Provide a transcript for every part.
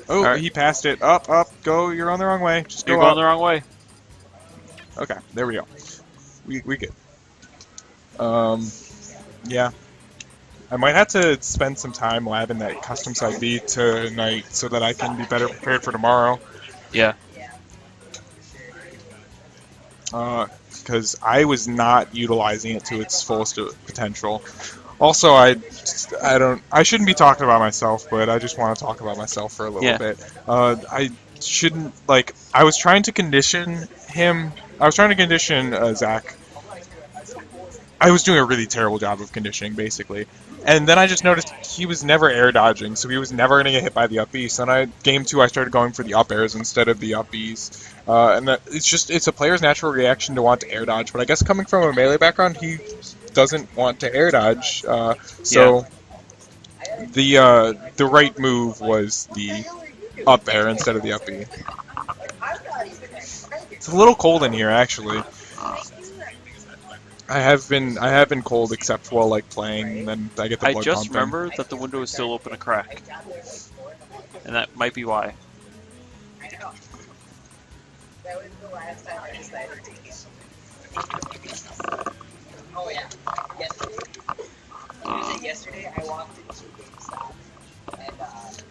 Oh, right. he passed it. Up, up, go. You're on the wrong way. Just go You're going up. the wrong way. Okay, there we go. We good. Yeah. I might have to spend some time labbing that custom side B tonight so that I can be better prepared for tomorrow. Yeah. Because I was not utilizing it to its fullest potential. Also, I shouldn't be talking about myself, but I just want to talk about myself for a little bit. I shouldn't, like, I was trying to condition him. I was trying to condition Zach. I was doing a really terrible job of conditioning, basically. And then I just noticed he was never air dodging, so he was never going to get hit by the up Bs. And game 2, I started going for the up airs instead of the up Bs. And it's a player's natural reaction to want to air dodge. But I guess coming from a melee background, he doesn't want to air dodge. So the right move was the up air instead of the up B. It's a little cold in here, actually. I have been cold except while like playing, and then I get the blood I just pumping. remember that the window is still open a crack, and that might be why. That was the last time I decided to cancel. Oh yeah, yesterday I walked into GameStop and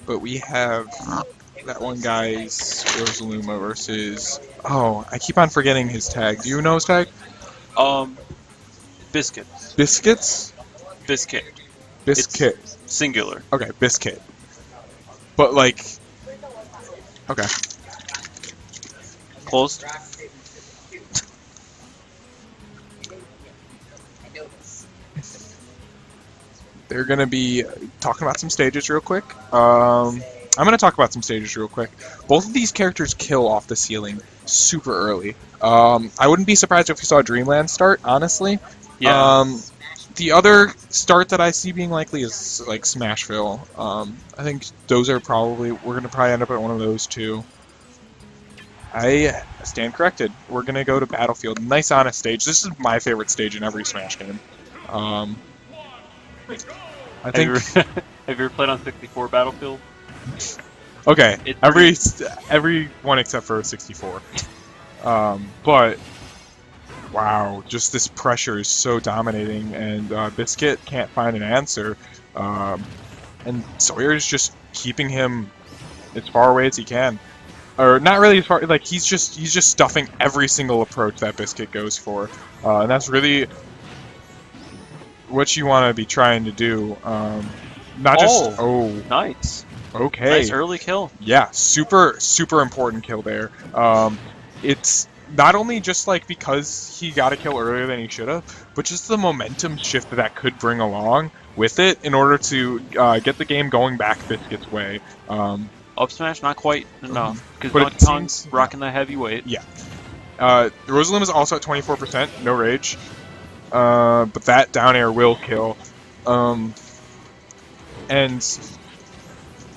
But we have that one guy's Rosalina versus. Oh, I keep on forgetting his tag. Do you know his tag? Biskit. Biskits? Biskit. Biskit. It's singular. Okay, Biskit. But like. Okay. Closed. They're gonna be talking about some stages real quick. I'm gonna talk about some stages real quick. Both of these characters kill off the ceiling super early. I wouldn't be surprised if we saw Dreamland start, honestly. Yeah. The other start that I see being likely is like Sm4sh. I think those are we're gonna probably end up at one of those two. I stand corrected. We're gonna go to Battlefield. Nice honest stage. This is my favorite stage in every Smash game. I think. Have you ever played on 64 Battlefield? Okay, It's every one except for 64. But wow, just this pressure is so dominating, and Biskit can't find an answer, and Sawyer is just keeping him as far away as he can, or not really as far. Like he's just stuffing every single approach that Biskit goes for, and that's really what you want to be trying to do. Not just nice. Okay. Nice early kill. Yeah, super important kill there. It's not only just like because he got a kill earlier than he should have, but just the momentum shift that could bring along with it in order to get the game going back Biskit's way. Up smash, not quite enough, because But it Donkey Kong's seems- rocking that heavy weight. Yeah. Rosalina is also at 24%, no rage. But that down air will kill. And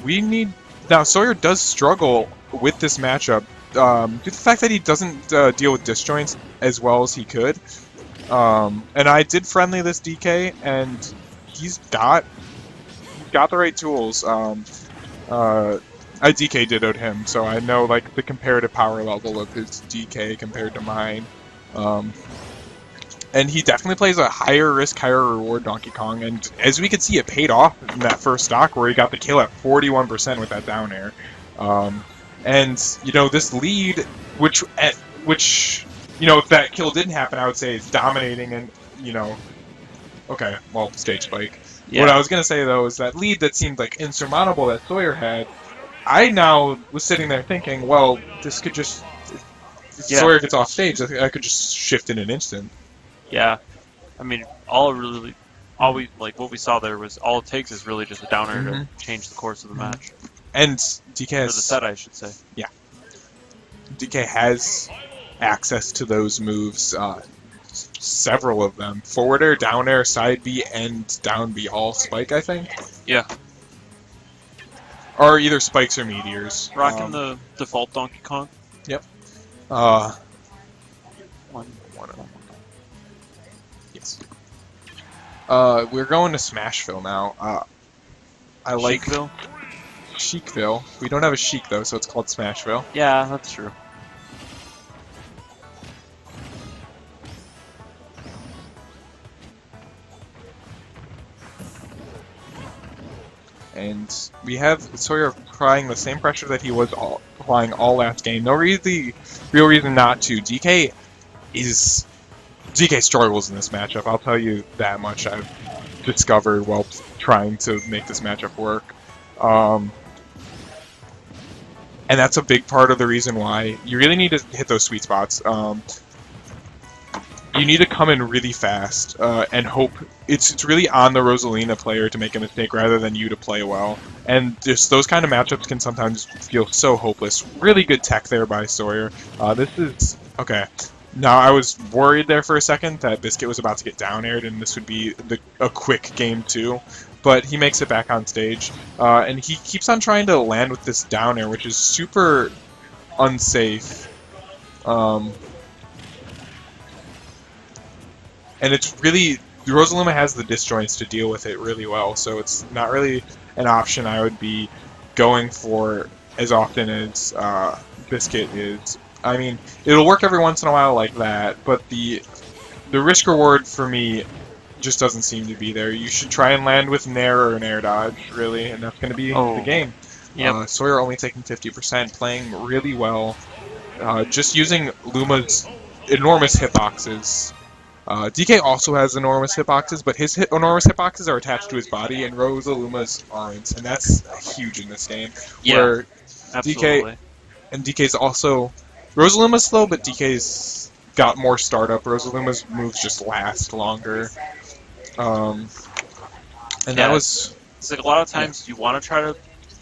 we need... Now, Sawyer does struggle with this matchup due to the fact that he doesn't deal with disjoints as well as he could. And I did friendly this DK, and he's got the right tools. I DK dittoed him, so I know like the comparative power level of his DK compared to mine. And he definitely plays a higher risk, higher reward Donkey Kong, and as we could see, it paid off in that first stock where he got the kill at 41% with that down air. And you know, this lead, which you know, if that kill didn't happen, I would say it's dominating, and you know, okay, well, stage spike. Yeah. What I was gonna say though is that lead that seemed like insurmountable that Sawyer had. I now was sitting there thinking, well, this could just if Sawyer gets off stage, I could just shift in an instant. Yeah, I mean, what we saw there was all it takes is really just a downer to change the course of the match. And DK Or has the set, I should say. Yeah, DK has access to those moves. Several of them: forward air, down air, side B, and down B. All spike, I think. Yeah, Or either spikes or meteors. rocking the default Donkey Kong. Yep. One. Yes. We're going to Smashville now. I like Shakeville? Sheikville. We don't have a Sheik though, so it's called Smashville. Yeah, that's true. And we have Sawyer applying the same pressure that he was applying all last game. No real reason not to. DK struggles in this matchup. I'll tell you that much. I've discovered while trying to make this matchup work. And that's a big part of the reason why you really need to hit those sweet spots. You need to come in really fast and hope. It's really on the Rosalina player to make a mistake rather than you to play well. And just those kind of matchups can sometimes feel so hopeless. Really good tech there by Sawyer. This is... Okay. Now, I was worried there for a second that Biskit was about to get down aired and this would be a quick game too. But he makes it back on stage. And he keeps on trying to land with this down air, which is super unsafe. And it's really... Rosalina has the disjoints to deal with it really well, so it's not really an option I would be going for as often as Biskit is. I mean, it'll work every once in a while like that, but the risk-reward for me just doesn't seem to be there. You should try and land with Nair or an air dodge, really, and that's going to be the game. Yep. Sawyer only taking 50%, playing really well, just using Luma's enormous hitboxes. DK also has enormous hitboxes, but his enormous hitboxes are attached to his body, and Rosaluma's aren't, and that's huge in this game. Yeah, where absolutely. DK's also... Rosaluma's slow, but DK's got more startup. Rosaluma's moves just last longer. And that was... It's like a lot of times you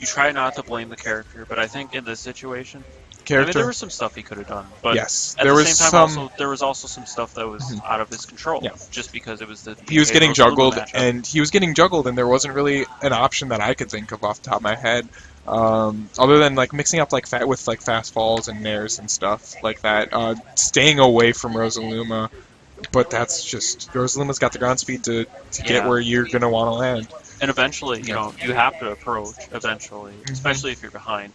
try not to blame the character, but I think in this situation... I mean, there was some stuff he could have done, but yes, at the same time, there was also some stuff that was out of his control, just because it was he was getting juggled, matchup. and there wasn't really an option that I could think of off the top of my head, other than like mixing up like fast falls and nairs and stuff like that, staying away from Rosalina. But that's just Rosaluma's got the ground speed to get where you're gonna want to land. And eventually, you know, you have to approach eventually, especially if you're behind.